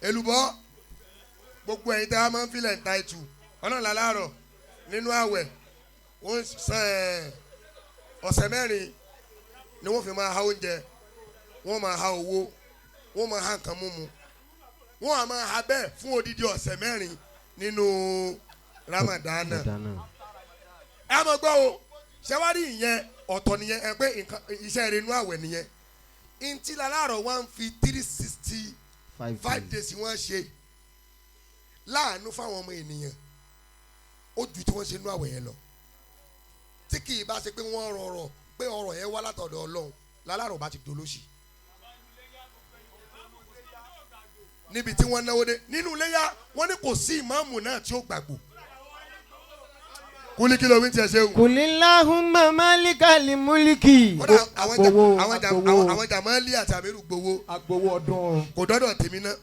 èlùbọ́ gbogbo ẹ̀yin tí a máa ń filẹ̀ ń ta ìtù ọ̀nà làlárọ̀ nínú àwẹ̀ wọ́n sàn ọ̀sẹ̀ mẹ́rin ni wọ́n fi máa ha oúnjẹ wọ́n máa ha owó wọ́n máa ha nǹkan mímu wọ́n á máa ha bẹ́ẹ̀ fún odidi ọ̀sẹ̀ mẹ́rin nínú Ramadana ẹ mọ̀ gbọ́ o ṣẹ́wárí ìyẹn ọ̀tọ̀ nìyẹn ẹ pé iṣẹ́ rẹ̀ inú àwẹ̀ nìyẹn ntí làlárọ̀ wọ́n fi 365 days wọ́n ṣe láàánú fáwọn ọmọ ènìyàn ó ju tí wọ́n ṣe inú àwẹ̀ yẹn lọ tí kì í bá ṣe pé wọ́n rọrọ̀ pé ọrọ̀ yẹn wá látọ̀dọ̀ Ọlọ́run làlárọ̀ bá ti dolóṣì níbi tí wọ́n náwó dé nínú iléyà wọ́n ní kò sí ìmáàmù náà tí ó gbàgbọ́ kúlí kí ló wí tiẹ̀ ṣe o. kulillahumma malikal mulki. àwọn jàmọ́lì àti àmírù gbowó. agbowó ọdún. kò dọ́dọ̀ tèmi náà.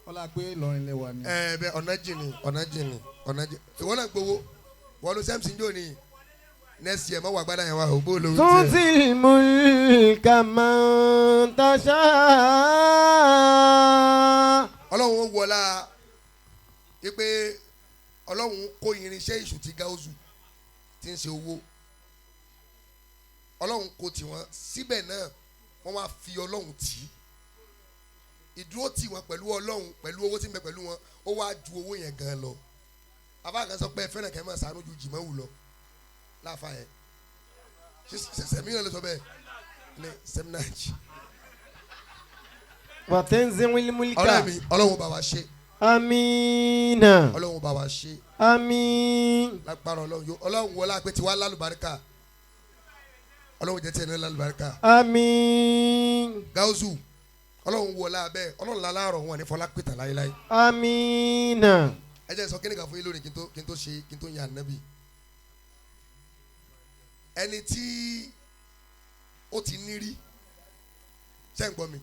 ọlá pé Ìlọrin lè wà ní. bẹ ọ̀nà jìnnì ìwọ náà gbowó wọ́n ló sẹ́mùsì ń jò ní nẹ́ẹ̀sì ẹ̀ mọ́ wà gbádà yẹn wá o bó ló ń tẹ̀. tutil mulka man tasha. Ọlọ́run ó wọlá pé Ọlọ́run kó irinṣẹ́ ìṣù tí Gaothu ti ń ṣe owó Ọlọ́run kó tiwọn síbẹ̀ náà wọ́n wá fi Ọlọ́run tì í ìdúró tì wọ́n pẹ̀lú Ọlọ́run pẹ̀lú owó tí ń bẹ pẹ̀lú wọn ó wá ju owó yẹn gan lọ àbá kan sọ pé ẹ fẹ́ràn kẹ́ máa ṣàánú ju jìmọ̀wù lọ láàfà yẹn sẹ̀mí náà lè sọ bẹ́ẹ̀ ní sẹ́mínájì. wa tanzimul mulka. ọ̀rẹ́ mi Ọlọ́run bá wa ṣe. Amina. Ọlọ́run bá wa ṣe. Àmín. Lágbára Ọlọ́run wọlé àpè tí wàá lálùbáríkà Ọlọ́run jẹ́ tiẹ̀ ní lálùbáríkà. Àmín. Gaothu Ọlọ́run wọlé abẹ́ Ọlọ́run láàárọ̀ wọn ní fọlá pété láéláé. Amina. ẹ jẹ́ sọ kíni kan fún yín lónìí kí n tó yan ànábì. ẹni tí ó ti ní rí ṣé ń gbọ́ mi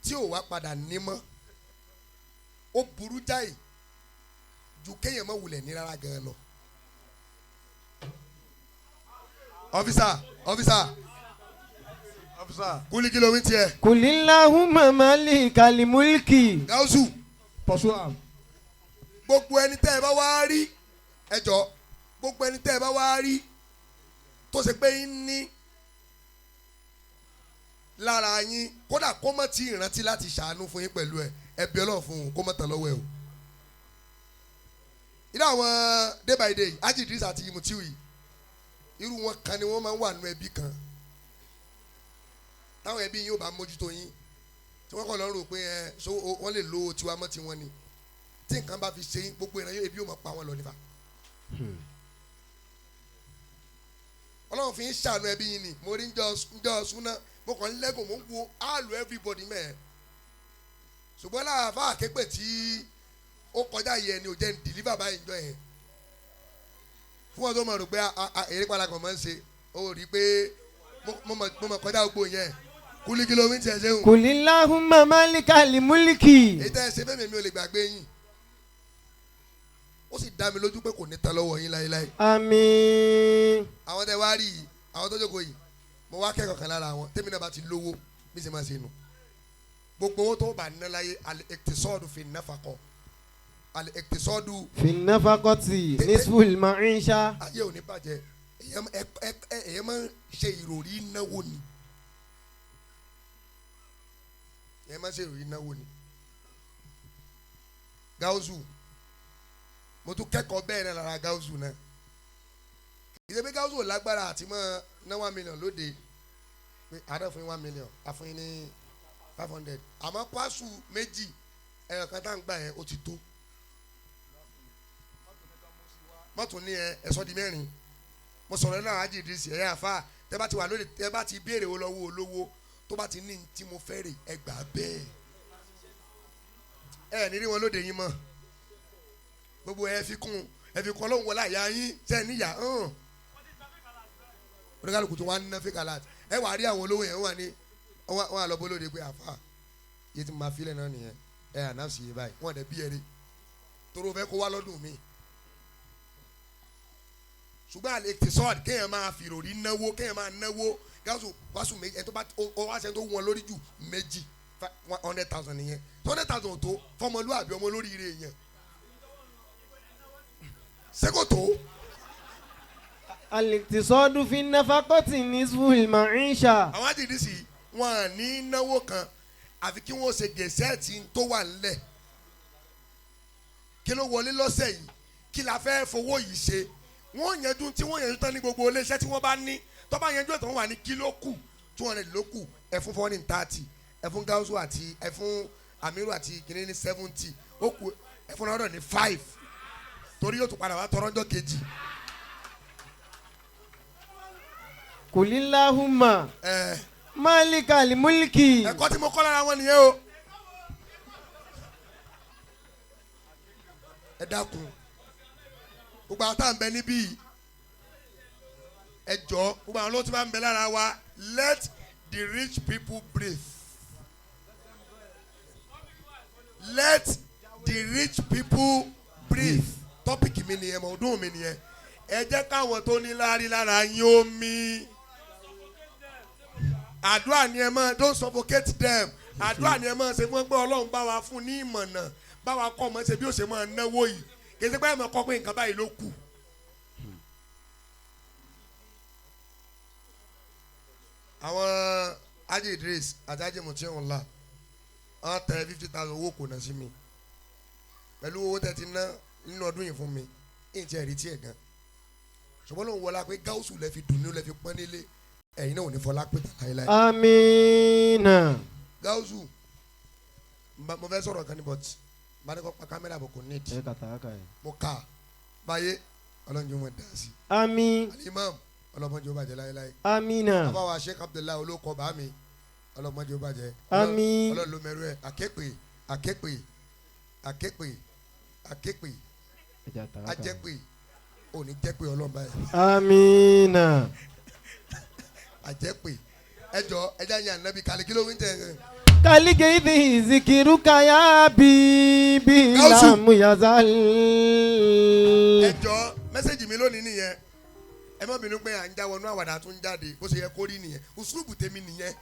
tí ò wá padà ní mọ́ ó burú jáì ju kéèyàn má wulẹ̀ ní rárá gan lọ. ọ́físà kúlí kí ló wí tiẹ̀. kulillahumma malikal mulki. Gaothu pọ̀ṣùwà. gbogbo ẹni tẹ́ ẹ bá wá rí ẹjọ́ gbogbo ẹni tẹ́ ẹ bá wá rí tó ṣe pé ń ní lára yín kódà kó má ti rántí láti ṣàánú fún yín pẹ̀lú ẹ bí Ọlọ́run fún un kó má tàn lọ́wọ́ ẹ o. irú àwọn day by day Haji Idris àti Mutiwi irú wọn kan ni wọ́n máa ń wà nínú ẹbí kan táwọn ẹbí yín ò bá mójútó yín tí wọ́n kọ́ lọ́ọ́ rò pé wọ́n lè lo tiwa mọ́ tiwọn ni tí nǹkan bá fi ṣe yín gbogbo ìran ebi yóò máa pa wọn lọ nípa. Ọlọ́run fi ń ṣàánú ẹbí yín ni mo rí ń jọ súná mo kàn ń lẹ́gùn mo ń wo àlù everybody mẹ́ẹ̀ ṣùgbọ́n láàfà àkégbè tí ó kọjá yẹ ni ò jẹ́ ń deliver báyìí jọ yẹn fún wọn tó mọ̀ rò pé èrè padà kàn máa ń ṣe ó rí i pé mo mọ̀ kọjá gbogbo yẹn kúlí kí ló ń tiẹ̀ ṣe hùn. kulillahumma malikal mulki. èyí tẹ́ ẹ ṣe fẹ́mi mi ò lè gbàgbé yín ó sì dá mi lójú pé kò ní ta lọ́wọ́ yín láéláé. Àmín. àwọn tẹ wá rí yìí àwọn tó jókòó yìí mo wá kẹ́kọ̀ọ́ kan lára wọn tẹ́mi náà bá ti lówó bí ṣe máa ṣe nù gbogbo owó tó bá ná láyé al-iqtisadu fi nafaqah al-iqtisadu في النفقة نصف المعيشة. ayé ò ní bàjẹ́ èyàn máa ń ṣe ìròrí náwó ni èyàn máa ń ṣe ìròrí náwó ni Gaothu mo tún kẹ́kọ̀ọ́ bẹ́ẹ̀ náà lára Gaothu náà ìdẹ́gbẹ́ Gaothu lágbára àti mọ́ ná 1 million lóde pé àádọ́ fún 1 million àfún yín ní 500 àmọ́ pàṣù méjì ẹ̀yọ̀ kan tá à ń gbà yẹn ó ti tó mọ́tò ní ẹ̀sọ́ di mẹ́rin mo sọ̀rọ̀ náà ájì ìdírísì ẹ̀yà àfa tẹ́ bá ti wà lóde tẹ́ bá ti béèrè olówó olówó tó bá ti ní tí mo fẹ́ rè ẹgbà bẹ́ẹ̀ ẹ̀ ní rí wọn lóde yín mọ́ gbogbo ẹ fi kún ọlọ́run wọlé àyà yín sẹ́ẹ̀ níyà oníkàlùkù tó wà ní náà fíkà láti ẹ wà rí àwọn olówó yẹn wà ní wọn àlọ́ bólóde pé àfa yìí ti máa filẹ̀ náà nìyẹn ẹ ànáfsì yìí báyìí wọn dẹ̀ bí ẹrí toró fẹ́ kó wá lọ́dún mi ṣùgbọ́n àlè tẹ̀sọ́ọ̀dì kéèyàn máa fi ìròrí náwó kéèyàn máa náwó Gaothu wàásù méjì ẹ tó bá wá sẹ́ni tó wọn lórí jù méjì 100,000 nìyẹn 100,000 tó fọmọlúwàbí ọmọ lórí ire yẹn sẹ́kọ̀tò. الاقتصاد في النفقة نصف المعيشة. àwọn àjèjì wọn à ní náwó kan àfi kí wọ́n ṣe gẹ̀ẹ́sẹ̀tì tó wà nílẹ̀ kí ló wọlé lọ́sẹ̀ yìí kí la fẹ́ fowó yìí ṣe wọ́n yanjú tí wọ́n yanjú tán ní gbogbo iléeṣẹ́ tí wọ́n bá ní tó bá yanjú ẹ̀tọ́ wọn wà ní kí ló kù 200 ló kù ẹ fún 430 ẹ fún Gaothu àti ẹ fún Amiru àti kìnìún ní 70 ó kù ẹ fún ọ̀rọ̀ ní 5 torí yóò tún padà wá tọrọ́njọ́ kejì. قل اللهم مالك الملك. ẹ̀kọ́ tí mo kọ́ lára wọn nìyẹn o. ẹ dákun gbogbo àwọn tá à ń bẹ níbí ẹ jọ gbogbo àwọn ló ti máa ń bẹ lára wa let the rich people breathe. Let the rich people breathe. Tọ́pìkì mi nìyẹn mọ̀ ọdún mi nìyẹn ẹ jẹ́ káwọn tó ní láárí lára yín ó mí. Àdúrà ni ẹ máa don't suffocate them. Àdúrà ni ẹ máa ṣe fún pé Ọlọ́run bá wa fún ní ìmọ̀nà bá wa kọ́ ọmọ ṣe bí ó ṣe máa náwó yìí kì í ṣe pé ẹ máa kọ́ pé nǹkan báyìí ló kù. Àwọn Ajé Idris àti Ajé Mutiunla wọ́n tẹ 50,000 owó kò náà sí mi pẹ̀lú owó tẹ́ ti ná nínú ọdún yìí fún mi èyí tí ẹ rí tí ẹ gan ṣùgbọ́n lóun wọlá pé Gaothu lẹ fi dùn ní lẹ fi pọ́n nílé ẹ̀yin náà ò ní fọlá pé tàlàyé láyé. Amina. Gaothu mo fẹ́ sọ̀rọ̀ kan ní bọ́t bá ní kọ́ pa kámẹ́rà bò kò ní ìdí mo kà báyé ọlọ́njọ́ wọn dá sí. Àmín. Alimam ọlọ́mọdé ó bàjẹ́ láyé láyé. Amina. àbáwá Sheikh Abdullahi olóko bá mi ọlọ́mọdé ó bàjẹ́. Àmín. Ọlọ́run ló mẹ́rú ẹ̀ àképè ajẹ́pè òní jẹ́pè Ọlọ́run báyìí. Amina. Ajẹ́pè ẹjọ́ ẹjẹ́ àyàn nàbí kàlí kí ló ń tẹ̀ ẹ́. Kàlíkè ìdí zikiru kaya bíbí làmú yazal. ẹjọ́ mẹ́sẹ̀gì mi lónìí nìyẹn ẹ má bínú pé à ń jáwọ́ inú àwàdà tó ń jáde bó ṣe yẹ kó rí nìyẹn usulubu tèmi nìyẹn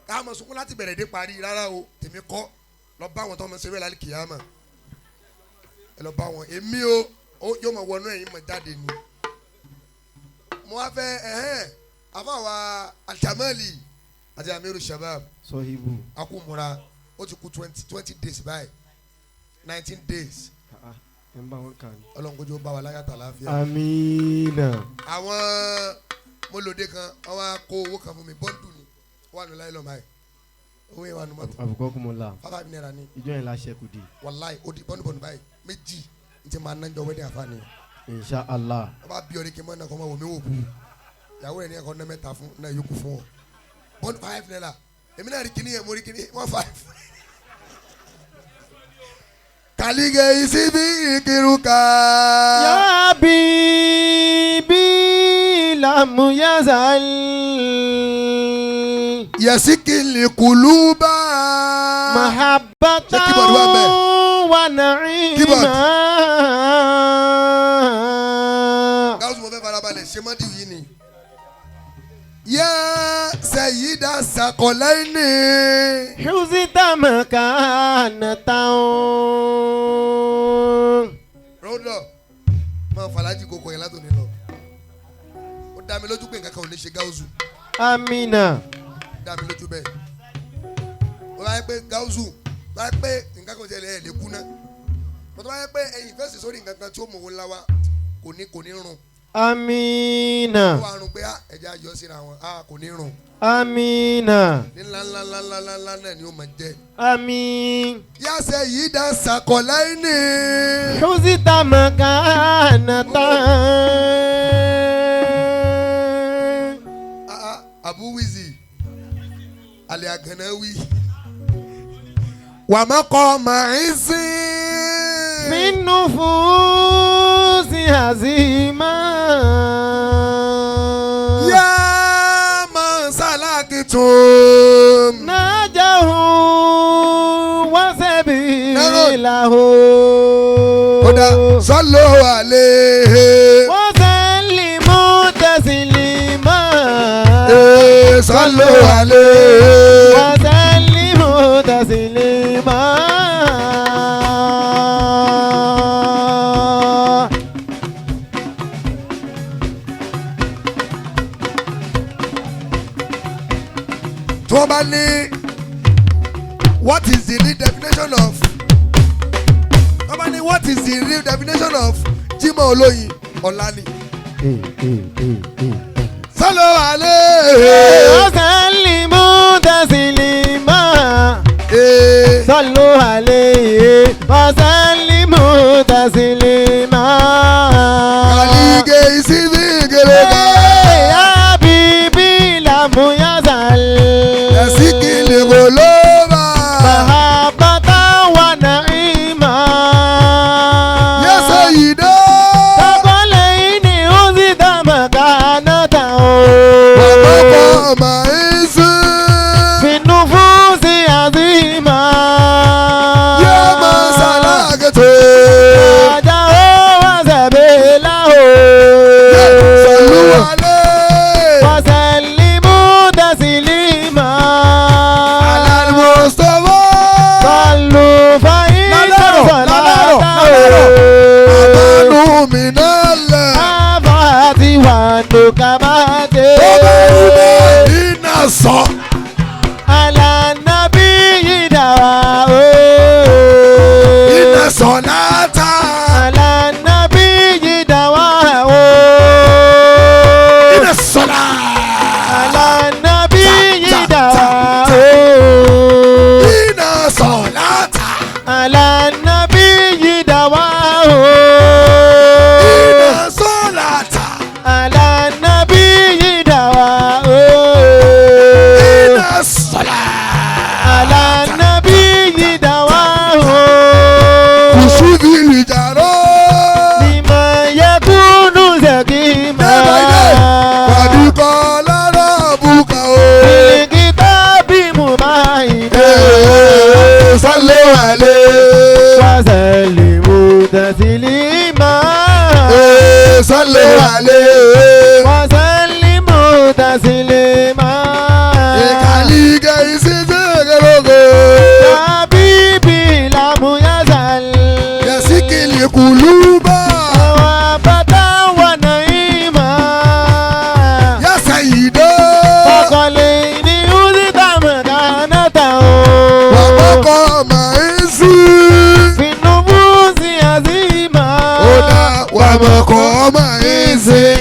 ká mọ̀ sunkún láti bẹ̀rẹ̀ dé parí rárá o tèmi kọ́ lọ bá wọn tó ọmọ sẹ́wẹ́ lálẹ́ kìyàmà ẹ lọ bá wọn èmi o yóò mọ̀ wọnú ẹ̀yìn mọ̀ jáde ni mo wá fẹ́ àfàwà Al-Jamali àti Amiru Shabaab Sọ̀hìbù akumura ó ti kú 20 days báyìí 19 days Ọlọ́run kójú ó bá wa láyàtọ̀ àlàáfíà. Amina. àwọn mọ́lòdé kan wọ́n á kó owó kan fún mi bọ́ńdù ni wà ní láyé lọ́mọ ayé owó yẹn wà ní mọ́tò. àbùkọ́ kún mọ́ la. 5 naira ni. ìjọ yẹn la ṣẹ́kù di. wàláì ó di bọ́ńdù báyìí méjì n ti máa ná jọ wẹ́dẹ̀ àfààní. Insha Allah. wọ́n bá bí ọ̀rẹ́ kí n mọ́ náà kọ́ máa wò mí wò bú ìyàwó rẹ̀ ní ẹ̀kọ́ ná mẹ́ta fún náà yókù fún ọ bọ́ńdù 5 naira èmi náà rí kíní yẹn mo rí kíní 1.5. Kalige isibi ikiruka. Ya bibi lamu yazal. Yasikili kuluba. Mahabbatan wa na'ima. Gaothu mo fẹ́ farabalẹ̀ ṣe mọ́dì yìí ni. Ya سيد الثقلين حزت مكانة rọ́dọ̀ máa fàlájì kókó yẹn látòní lọ ó dá mi lójú pé nǹkan kan ò ní ṣe Gaothu. Amina. dá mi lójú bẹ́ẹ̀ ó bá yẹ pé Gaothu bá yẹ pé nǹkan kan ò ṣẹlẹ̀ ẹ̀ lè kú náà mo tó bá yẹ pé ẹ̀yin fẹ́sì sórí nǹkan kan tí ó mọ̀ wọn láwa kò ní rùn. Amina. ó wà rùn pé ẹja yọ síra wọn kò ní rùn. Amina. ní ńláńláńláńláńlá náà ni ó máa jẹ. Amin. Ya Sayyida Thaqalaini. حزت مكانة Abu Wizi Ali Aganawi wa maqama izzi في النفوس هزيمة ya man salakitum ناجه وسبيله Oda sallu alayhi وسلموا تسليما sallu alayhi وسلموا تسليما tó bá ní what is the real definition of what is the real definition of Jimoh Olóyin Ọ̀làní. Sallu alayhi وسلموا تسليما صلوا عليه وسلموا تسليما Kàlígé ìsinmi gèrègà. يا حبيبي لم يزل Ẹ̀sìnkìlì kò ló bá. محبة ونعيما Ya Sayyida. ثقلين أزد مكانته Bàbá máa ń sìn. في النفوس عظيما Yá máa ṣàlàkẹ́tò. ناجه وسبيله Sallu alayhi. وسلموا تسليما Ala al-Mustafa. صلوا فإن صلاته Àmánú mi náà lẹ̀. آفات والنكبات Iná sọ. على النبي دواء Iná sọ láta. على النبي دواء Iná sọlá. على النبي دواء Iná sọ láta. على النبي دواء Iná sọ láta. على النبي دواء Iná sọlá. على النبي دواء Kùsùdì ìjàrọ̀. لما يكون زكيما Wàdúkọ lára bùkà o. في الكتاب مبينا Sallu alayhi. وسلموا تسليما Sallu alayhi. وسلموا تسليما Kàlígé ìsinmi gèrègà. حبيبي لم يزل Ẹ̀sìnkìlì kùlùbà. محبة ونعيما Ya Sayyida. ثقلين أزد مكانته Bàbá máa ń sìn. في النفوس عظيما Oda wàmọ̀kọ́ máa ń sìn.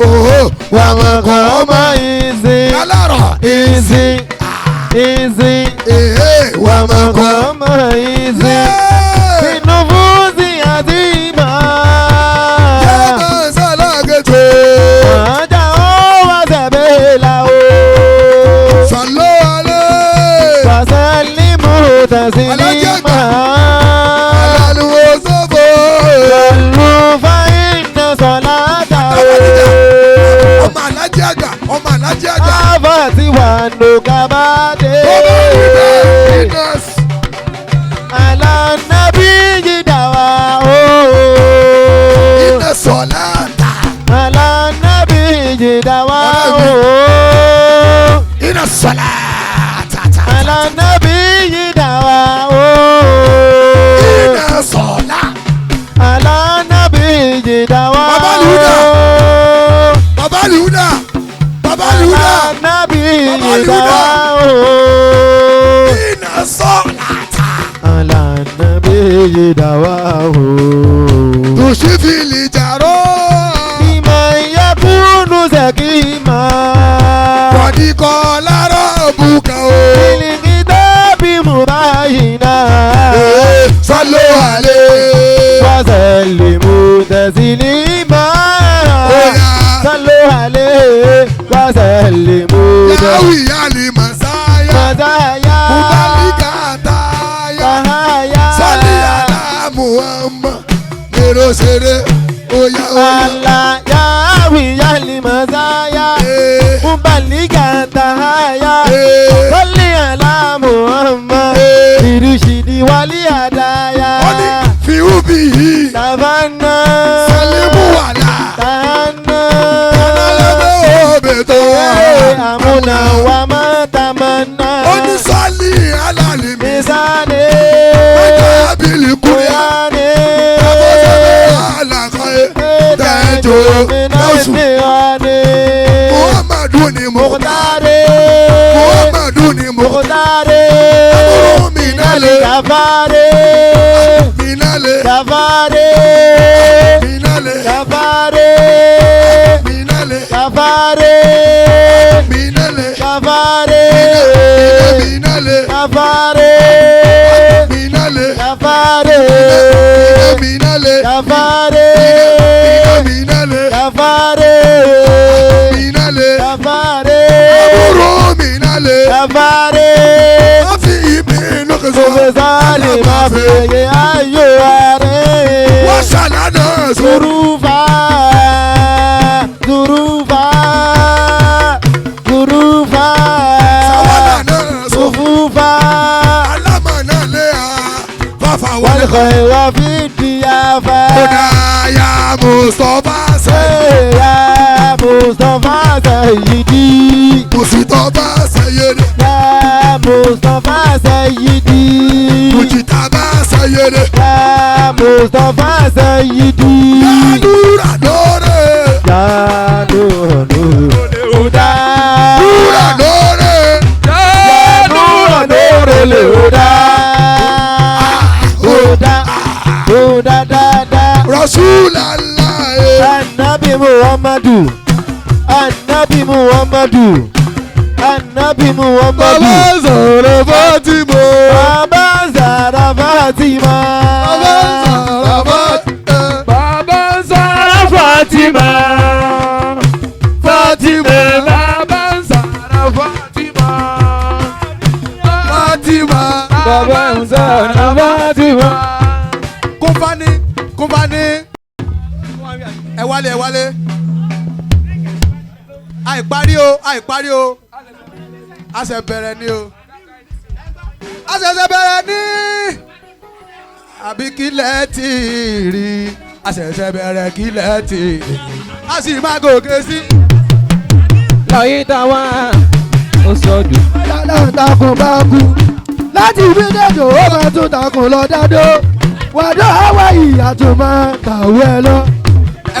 Oho wàmọ̀kọ́ alárọ̀. Wàmọ̀kọ́. Yàmọ̀ sálàgẹ̀tò. Sallu alayhi. Alálùwò sọ́bọ̀. Ọmọ alájẹ àgbà. Ọmọ alájẹ àgbà. Abati wa no kabade. Bọ́lá ìdá ìdás. Ala nabi jidawa o. Iná sọ̀lá ta. Ala nabi jìdáwá iná sọlá ala nabi jìdáwá iná sọlá. ala nabi jìdáwá Baba Liuda. ala nabi jìdáwá iná sọlá. ala nabi jìdáwá Tushifili jaro. bima yakunu zakima Kọ̀díkọ̀ lárọ̀ bùkà o. bilikitabi mubayina Sálọ àlẹ́. wasalimu taslima sallu alayhi wasalimu Yàwí yàlì màsáyà. mazaya Mubalika àtàyà. tahaya Sálí àlá Muhammad. Èrò ṣeré. Oya oya. Allah yawi yali mazaya mubalika tahaya salli ala Muhammad irshidi wali hadaya Wọ́n ní fìhú bí yìí. tabanna Sálímù wàlà. tahanna Ọlọ́lẹ́gbẹ́ òbí tó wà. amuna wa matamanna Ó ní sálí alálì mi. misane Mẹ́ta abìlì kúrẹ́. kuyane Àlàkọ́ ẹ̀. Tẹ̀jọ́ lọ́sùn. Muhammadu ni Mukhtari. Muhammadu ni Mukhtari. Amúrú Minale. Gafare Minale. Gafare Minale. Gafare Minale. Gafare Minale. Gafare Minale. Gafare Minale. Gafare Minale. Gafare Minale. Gafare Minale. Gafare Amúrú Minale. Gafare Wọ́n fi ìmí lókè sọ. Sofesali mafeye ayoare Wọ́n ṣàlànà sọ. Zurufa Zurufa Zurufa Sàwọ́nà náà sọ. Sufufa Alámọ̀nà lé a. Fáfà wọlé. Walkhayra fi diyafa Kódàyà Mustapha sẹ́yìn. Ya Mustafa Sayyidi Mùsítọ́fà sẹ́yìn. Ya Mustafa Sayyidi Mùjítàbà sẹ́yìn. Ya Mustafa Sayyidi Yàdúrà lóore. Ya Nuru Huda Dúrà lóore. Ya Nuru le Huda Huda Huda Dada Rasulallah. Annabi Muhammadu Annabi Muhammadu Annabi Muhammadu Zara Fatima. Baba Zara Fatima Baba Zara Fatima. Fatima Baba Zara Fatima. Fatima. Baba Zara Fatima Kúnfání. Ẹ wálé. Àìparí o. A ṣe bẹ̀rẹ̀ ni o. Àbí kílẹ̀ tí rí. A ṣẹ̀ṣẹ̀ bẹ̀rẹ̀ kílẹ̀ tí rí. A sì máa gòkè sí. lọ́yìn táwa ó sọ̀dù. Dáadáa takùn bá kú láti ibi dẹ́dọ̀ ó máa tún takùn lọ dádó wàdó àwa ìyá tó máa kàwé ẹ lọ. Ẹ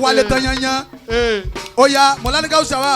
wálé tán yányán. Ó yá Mọ̀lánì Gaothu Shabaab.